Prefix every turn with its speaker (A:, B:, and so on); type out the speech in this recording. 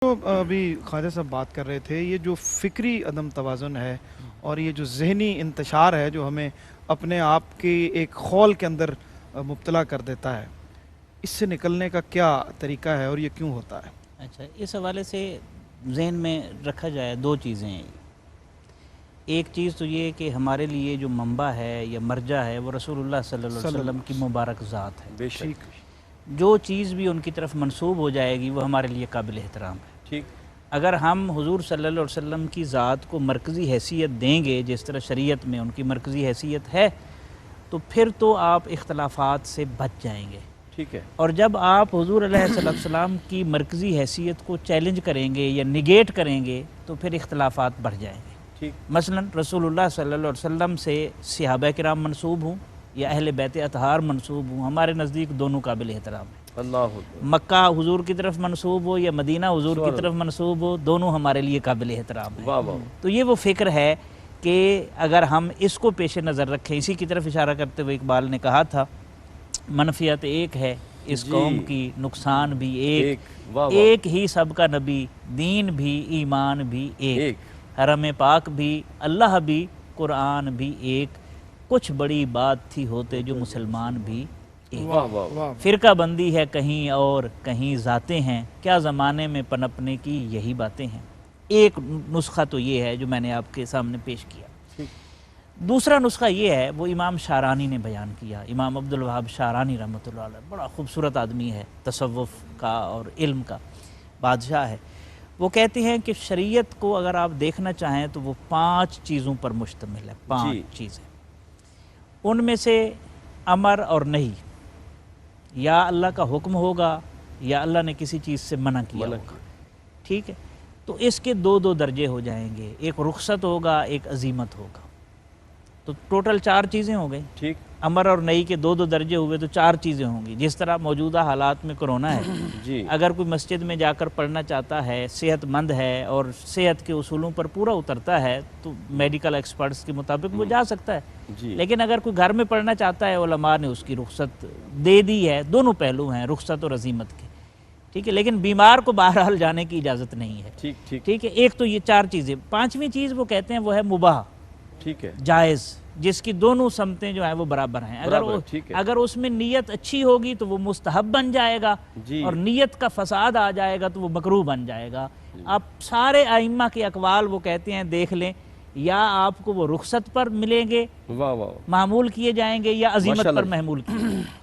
A: تو ابھی خواجہ صاحب بات کر رہے تھے، یہ جو فکری عدم توازن ہے اور یہ جو ذہنی انتشار ہے جو ہمیں اپنے آپ کی ایک خول کے اندر مبتلا کر دیتا ہے، اس سے نکلنے کا کیا طریقہ ہے اور یہ کیوں ہوتا ہے؟
B: اچھا، اس حوالے سے ذہن میں رکھا جائے دو چیزیں. ایک چیز تو یہ کہ ہمارے لیے جو منبع ہے یا مرجع ہے وہ رسول اللہ صلی اللہ علیہ وسلم کی مبارک ذات ہے.
C: بے شک.
B: جو چیز بھی ان کی طرف منسوب ہو جائے گی وہ ہمارے لیے قابل احترام ہے.
C: ٹھیک.
B: اگر ہم حضور صلی اللہ علیہ وسلم کی ذات کو مرکزی حیثیت دیں گے جس طرح شریعت میں ان کی مرکزی حیثیت ہے تو پھر تو آپ اختلافات سے بچ جائیں گے.
C: ٹھیک ہے.
B: اور جب آپ حضور علیہ السلام کی مرکزی حیثیت کو چیلنج کریں گے یا نگیٹ کریں گے تو پھر اختلافات بڑھ جائیں گے.
C: ٹھیک.
B: مثلا رسول اللہ صلی اللہ علیہ وسلم سے صحابہ کرام منسوب ہوں یا اہل بیت اطہار منسوب ہوں، ہمارے نزدیک دونوں قابل احترام ہیں.
C: اللہ
B: مکہ حضور کی طرف منسوب ہو یا مدینہ حضور کی طرف منسوب ہو، دونوں ہمارے لیے قابل احترام ہیں.
C: واہ واہ.
B: تو یہ وہ فکر ہے کہ اگر ہم اس کو پیش نظر رکھیں، اسی کی طرف اشارہ کرتے ہوئے اقبال نے کہا تھا منفیت ایک ہے اس قوم کی، نقصان بھی ایک، ایک ہی سب کا نبی، دین بھی ایمان بھی ایک، حرم پاک بھی اللہ بھی قرآن بھی ایک، کچھ بڑی بات تھی ہوتے جو مسلمان بھی ایک. فرقہ بندی ہے کہیں اور کہیں ذاتیں ہیں، کیا زمانے میں پنپنے کی یہی باتیں ہیں. ایک نسخہ تو یہ ہے جو میں نے آپ کے سامنے پیش کیا. دوسرا نسخہ یہ ہے وہ امام شارانی نے بیان کیا. امام عبدالوہاب شارانی رحمۃ اللہ علیہ بڑا خوبصورت آدمی ہے، تصوف کا اور علم کا بادشاہ ہے. وہ کہتے ہیں کہ شریعت کو اگر آپ دیکھنا چاہیں تو وہ 5 چیزوں پر مشتمل ہے. 5 چیزیں، ان میں سے امر اور نہیں، یا اللہ کا حکم ہوگا یا اللہ نے کسی چیز سے منع کیا ہوگا. ٹھیک ہے، تو اس کے 2 درجے ہو جائیں گے، ایک رخصت ہوگا ایک عزیمت ہوگا. تو ٹوٹل 4 چیزیں ہو گئی.
C: ٹھیک.
B: امر اور نئی کے 2 درجے ہوئے تو 4 چیزیں ہوں گی. جس طرح موجودہ حالات میں کرونا ہے
C: جی.
B: اگر کوئی مسجد میں جا کر پڑھنا چاہتا ہے، صحت مند ہے اور صحت کے اصولوں پر پورا اترتا ہے تو میڈیکل ایکسپرٹس کے مطابق وہ جا سکتا ہے. لیکن اگر کوئی گھر میں پڑھنا چاہتا ہے علماء نے اس کی رخصت دے دی ہے. دونوں پہلو ہیں رخصت اور عزیمت کے. ٹھیک ہے، لیکن بیمار کو بہرحال جانے کی اجازت نہیں ہے. ٹھیک ہے. ایک تو یہ 4 چیزیں. 5ویں چیز وہ کہتے ہیں وہ ہے مباح.
C: ٹھیک ہے،
B: جائز، جس کی دونوں سمتیں جو ہیں وہ برابر ہیں. اگر اس میں نیت اچھی ہوگی تو وہ مستحب بن جائے گا، اور نیت کا فساد آ جائے گا تو وہ مکروہ بن جائے گا. آپ سارے ائمہ کے اقوال وہ کہتے ہیں دیکھ لیں، یا آپ کو وہ رخصت پر ملیں گے، معمول کیے جائیں گے، یا عزیمت پر محمول کیے جائیں گے.